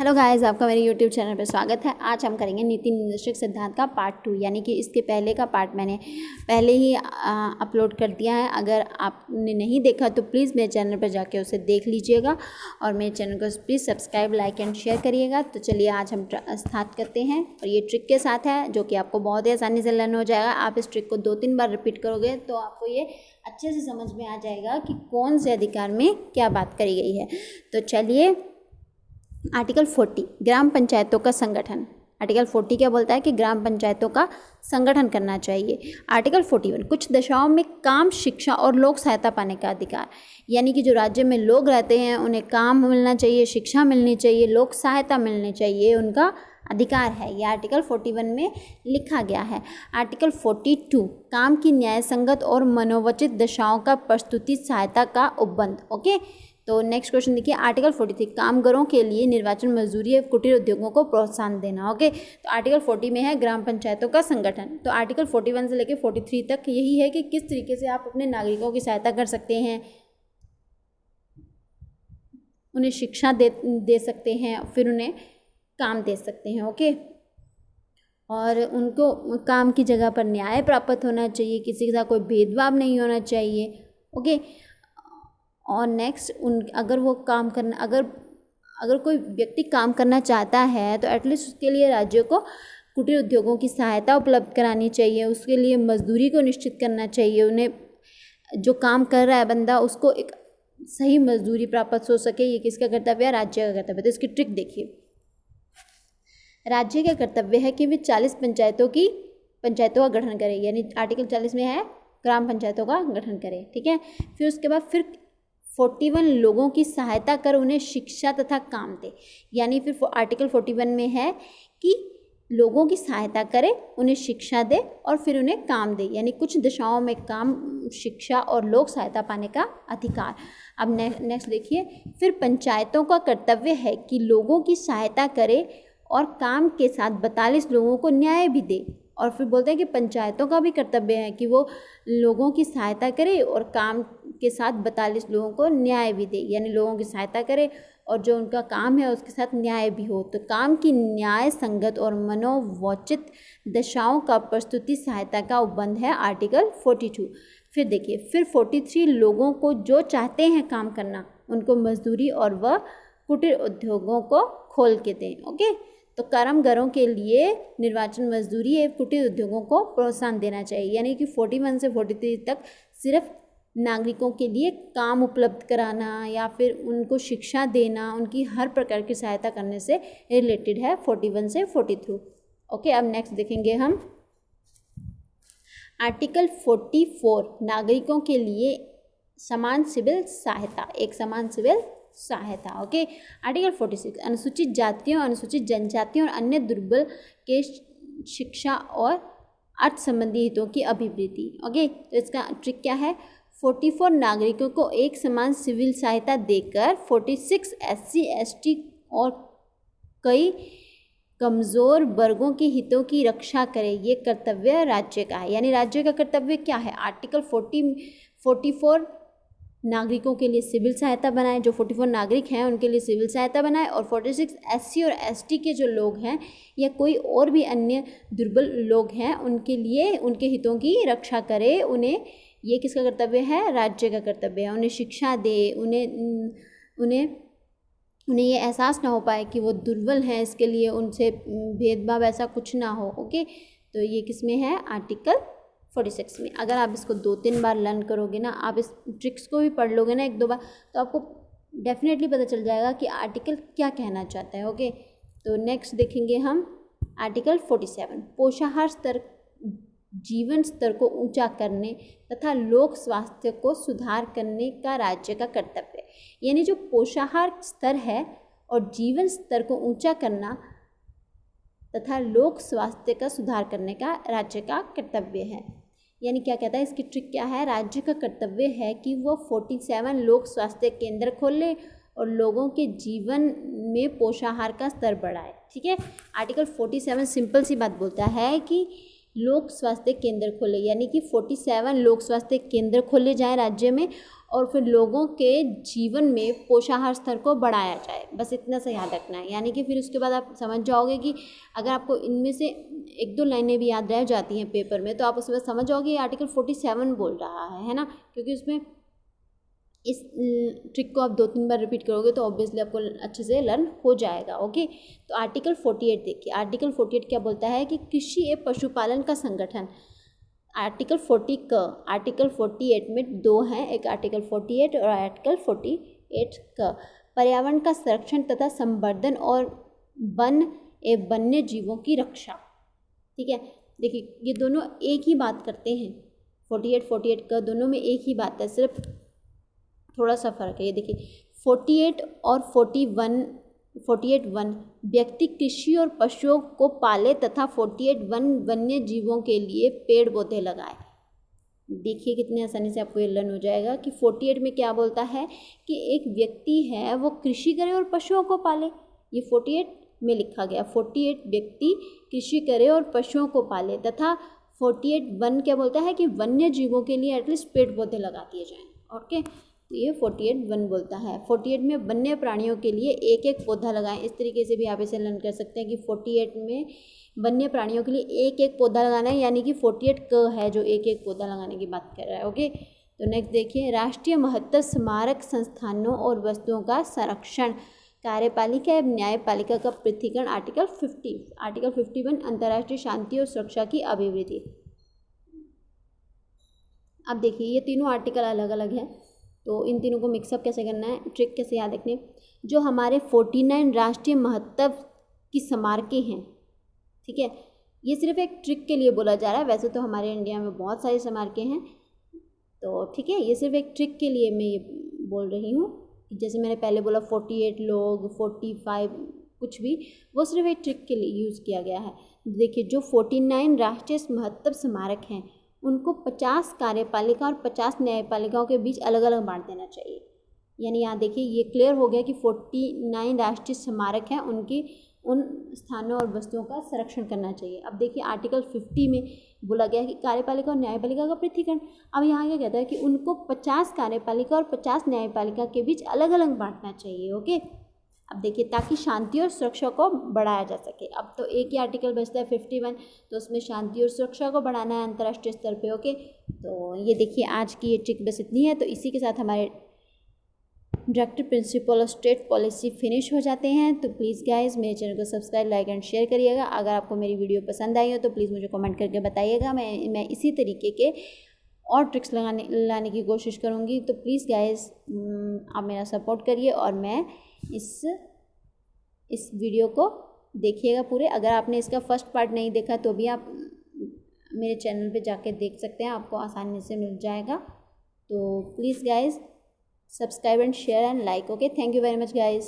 Hello guys, आपका मेरे YouTube channel पर स्वागत है। आज हम करेंगे नीति निर्देशक सिद्धांत का पार्ट 2, यानी कि इसके पहले का पार्ट मैंने पहले ही अपलोड कर दिया है। अगर आपने नहीं देखा तो प्लीज़ मेरे चैनल पर जाके उसे देख लीजिएगा और मेरे चैनल को please subscribe, like and share करिएगा। तो चलिए आज हम स्टार्ट करते हैं, और ये ट्रिक के साथ है जो कि आपको बहुत ही आसानी से लर्न हो जाएगा। आप इस ट्रिक को 2-3 बार रिपीट करोगे तो आपको ये अच्छे से समझ में आ जाएगा कि कौन से अधिकार में क्या बात करी गई है। तो चलिए, आर्टिकल 40 ग्राम पंचायतों का संगठन। आर्टिकल 40 क्या बोलता है कि ग्राम पंचायतों का संगठन करना चाहिए। आर्टिकल 41 कुछ दशाओं में काम, शिक्षा और लोक सहायता पाने का अधिकार, यानी कि जो राज्य में लोग रहते हैं उन्हें काम मिलना चाहिए, शिक्षा मिलनी चाहिए, लोक सहायता मिलनी चाहिए, उनका अधिकार है। यह आर्टिकल 41 में लिखा गया है। आर्टिकल 42 काम की न्याय संगत और मनोवचित दशाओं का प्रस्तुति सहायता का उपबंध। ओके, तो नेक्स्ट क्वेश्चन देखिए, आर्टिकल 43 कामगारों के लिए निर्वाचन, मजदूरी एवं कुटीर उद्योगों को प्रोत्साहन देना। ओके, तो आर्टिकल 40 में है ग्राम पंचायतों का संगठन। तो आर्टिकल 41 से लेकर 43 तक यही है कि किस तरीके से आप अपने नागरिकों की सहायता कर सकते हैं, उन्हें शिक्षा दे सकते हैं, फिर उन्हें काम दे सकते हैं। ओके, और उनको काम की जगह पर न्याय प्राप्त होना चाहिए, किसी के साथ कोई भेदभाव नहीं होना चाहिए। ओके, और नेक्स्ट अगर वो काम करना अगर कोई व्यक्ति काम करना चाहता है तो एटलीस्ट उसके लिए राज्य को कुटीर उद्योगों की सहायता उपलब्ध करानी चाहिए, उसके लिए मजदूरी को निश्चित करना चाहिए, उन्हें जो काम कर रहा है बंदा उसको एक सही मजदूरी प्राप्त हो सके। ये किसका कर्तव्य है? राज्य का कर्तव्य। तो इसकी ट्रिक देखिए, राज्य का कर्तव्य है कि वे 40 पंचायतों का गठन करें, यानी आर्टिकल 40 में है ग्राम पंचायतों का गठन करें। ठीक है, फिर उसके बाद फिर 41 लोगों की सहायता कर उन्हें शिक्षा तथा काम दे, यानी फिर आर्टिकल 41 में है कि लोगों की सहायता करे, उन्हें शिक्षा दे और फिर उन्हें काम दे, यानी कुछ दिशाओं में काम, शिक्षा और लोक सहायता पाने का अधिकार। अब नेक्स्ट देखिए, फिर पंचायतों का कर्तव्य है कि लोगों की सहायता करे और काम के साथ 42 लोगों को न्याय भी दे। और फिर बोलते हैं कि पंचायतों का भी कर्तव्य है कि वो लोगों की सहायता करे और काम के साथ 42 लोगों को न्याय भी दे, यानी लोगों की सहायता करे और जो उनका काम है उसके साथ न्याय भी हो। तो काम की न्याय संगत और मनोवचित दशाओं का प्रस्तुति सहायता का उपबंध है आर्टिकल 42। फिर देखिए, फिर 43 लोगों को जो चाहते हैं काम करना उनको मजदूरी और वह कुटीर उद्योगों को खोल के दें। ओके, तो कामगारों के लिए निर्वाचन, मजदूरी एवं कुटीर उद्योगों को प्रोत्साहन देना चाहिए, यानी कि 41 से 43 तक सिर्फ नागरिकों के लिए काम उपलब्ध कराना या फिर उनको शिक्षा देना, उनकी हर प्रकार की सहायता करने से रिलेटेड है 41 से 43। ओके, अब नेक्स्ट देखेंगे हम आर्टिकल 44 नागरिकों के लिए समान सिविल सहायता, एक समान सिविल सहायता। ओके, आर्टिकल 46 अनुसूचित जातियों, अनुसूचित जनजातियों और अन्य दुर्बल के शिक्षा और अर्थ संबंधी हितों की अभिवृद्धि। ओके, तो इसका ट्रिक क्या है? 44 नागरिकों को एक समान सिविल सहायता देकर 46 SC ST और कई कमज़ोर वर्गों के हितों की रक्षा करे, ये कर्तव्य राज्य का है। यानी राज्य का कर्तव्य क्या है? आर्टिकल 44 नागरिकों के लिए सिविल सहायता बनाए, जो 44 नागरिक हैं उनके लिए सिविल सहायता बनाए, और 46 SC और ST के जो लोग हैं या कोई और भी अन्य दुर्बल लोग हैं उनके लिए उनके हितों की रक्षा करे। उन्हें, ये किसका कर्तव्य है? राज्य का कर्तव्य है। उन्हें शिक्षा दे, उन्हें ये एहसास ना हो पाए कि वो दुर्बल हैं, इसके लिए उनसे भेदभाव ऐसा कुछ ना हो। ओके, तो ये किस में है? आर्टिकल 46 में। अगर आप इसको 2-3 बार लर्न करोगे ना, आप इस ट्रिक्स को भी पढ़ लोगे ना 1-2 बार, तो आपको डेफिनेटली पता चल जाएगा कि आर्टिकल क्या कहना चाहता है। ओके, तो नेक्स्ट देखेंगे हम आर्टिकल 47 पोषाहार स्तर, जीवन स्तर को ऊंचा करने तथा लोक स्वास्थ्य को सुधार करने का राज्य का कर्तव्य, यानी जो पोषाहार स्तर है और जीवन स्तर को ऊंचा करना तथा लोक स्वास्थ्य का सुधार करने का राज्य का कर्तव्य है। यानी क्या कहता है? इसकी ट्रिक क्या है? राज्य का कर्तव्य है कि वह 47 लोक स्वास्थ्य केंद्र खोले और लोगों के जीवन में पोषाहार का स्तर बढ़ाए। ठीक है, आर्टिकल 47 सिंपल सी बात बोलता है कि लोक स्वास्थ्य केंद्र खोले, यानी कि 47 लोक स्वास्थ्य केंद्र खोले जाएं राज्य में, और फिर लोगों के जीवन में पोषाहार स्तर को बढ़ाया जाए। बस इतना सा याद रखना है। यानी कि फिर उसके बाद आप समझ जाओगे कि अगर आपको इनमें से 1-2 लाइनें भी याद रह जाती हैं पेपर में, तो आप उसमें समझ जाओगे ये आर्टिकल 47 बोल रहा है ना, क्योंकि उसमें इस ट्रिक को आप 2-3 बार रिपीट करोगे तो ऑब्वियसली आपको अच्छे से लर्न हो जाएगा। ओके, तो आर्टिकल 48 देखिए। आर्टिकल 48 क्या बोलता है कि कृषि एवं पशुपालन का संगठन। आर्टिकल 48 में 2 हैं, एक आर्टिकल 48 और आर्टिकल 48 का पर्यावरण का संरक्षण तथा संवर्धन और वन एवं वन्य जीवों की रक्षा। ठीक है, देखिए ये दोनों एक ही बात करते हैं। 48 का दोनों में एक ही बात है, सिर्फ थोड़ा सा फर्क है। ये देखिए 48 और 48(1) व्यक्ति कृषि और पशुओं को पाले तथा 48(1) वन्य जीवों के लिए पेड़ पौधे लगाए। देखिए कितने आसानी से आपको ये लर्न हो जाएगा कि 48 में क्या बोलता है कि एक व्यक्ति है वो कृषि करे और पशुओं को पाले। ये 48 में लिखा गया, 48 व्यक्ति कृषि करे और पशुओं को पाले, तथा 48(1) क्या बोलता है कि वन्य जीवों के लिए एटलीस्ट पेड़ पौधे लगा दिए जाएं। ओके, तो ये 48(1) बोलता है। 48 में वन्य प्राणियों के लिए एक एक पौधा लगाएं। इस तरीके से भी आप इसे लर्न कर सकते हैं कि 48 में वन्य प्राणियों के लिए एक एक पौधा लगाना है, यानी कि 48 क है जो एक एक पौधा लगाने की बात कर रहा है। ओके, तो नेक्स्ट देखिए, राष्ट्रीय महत्व स्मारक संस्थानों और वस्तुओं का संरक्षण, कार्यपालिका एवं न्यायपालिका का पृथक्करण। आर्टिकल 51 अंतर्राष्ट्रीय शांति और सुरक्षा की अभिवृद्धि। अब देखिए ये तीनों आर्टिकल अलग अलग हैं, तो इन तीनों को मिक्सअप कैसे करना है, ट्रिक कैसे याद रखनी। जो हमारे 49 राष्ट्रीय महत्व की स्मारकें हैं, ठीक है, ये सिर्फ एक ट्रिक के लिए बोला जा रहा है। वैसे तो हमारे इंडिया में बहुत सारी स्मारकें हैं, तो ठीक है, ये सिर्फ एक ट्रिक के लिए मैं ये बोल रही हूँ। जैसे मैंने पहले बोला 48 लोग, 45 कुछ भी, वो सिर्फ एक ट्रिक के लिए यूज़ किया गया है। देखिए जो 49 राष्ट्रीय महत्व स्मारक हैं उनको 50 कार्यपालिका और 50 न्यायपालिकाओं के बीच अलग अलग बांट देना चाहिए। यानी यहाँ देखिए ये क्लियर हो गया कि 49 राष्ट्रीय स्मारक हैं, उनकी उन स्थानों और वस्तुओं का संरक्षण करना चाहिए। अब देखिए आर्टिकल 50 में बोला गया कि कार्यपालिका और न्यायपालिका का पृथक्करण। अब यहाँ क्या कहता है कि उनको 50 कार्यपालिका और 50 न्यायपालिका के बीच अलग अलग बांटना चाहिए। ओके, अब देखिए ताकि शांति और सुरक्षा को बढ़ाया जा सके। अब तो एक ही आर्टिकल बचता है 51, तो उसमें शांति और सुरक्षा को बढ़ाना है अंतर्राष्ट्रीय स्तर पे। ओके, तो ये देखिए आज की ये ट्रिक बस इतनी है। तो इसी के साथ हमारे डायरेक्टिव प्रिंसिपल और स्टेट पॉलिसी फिनिश हो जाते हैं। तो प्लीज़ गाइज मेरे चैनल को सब्सक्राइब, लाइक एंड शेयर करिएगा। अगर आपको मेरी वीडियो पसंद आई हो तो प्लीज़ मुझे कमेंट करके बताइएगा। मैं इसी तरीके के और ट्रिक्स लाने की कोशिश करूँगी। तो प्लीज़ गाइज आप मेरा सपोर्ट करिए और मैं इस वीडियो को देखिएगा पूरे। अगर आपने इसका फर्स्ट पार्ट नहीं देखा तो भी आप मेरे चैनल पे जाके देख सकते हैं, आपको आसानी से मिल जाएगा। तो please guys subscribe and share and like. Okay, thank you very much guys.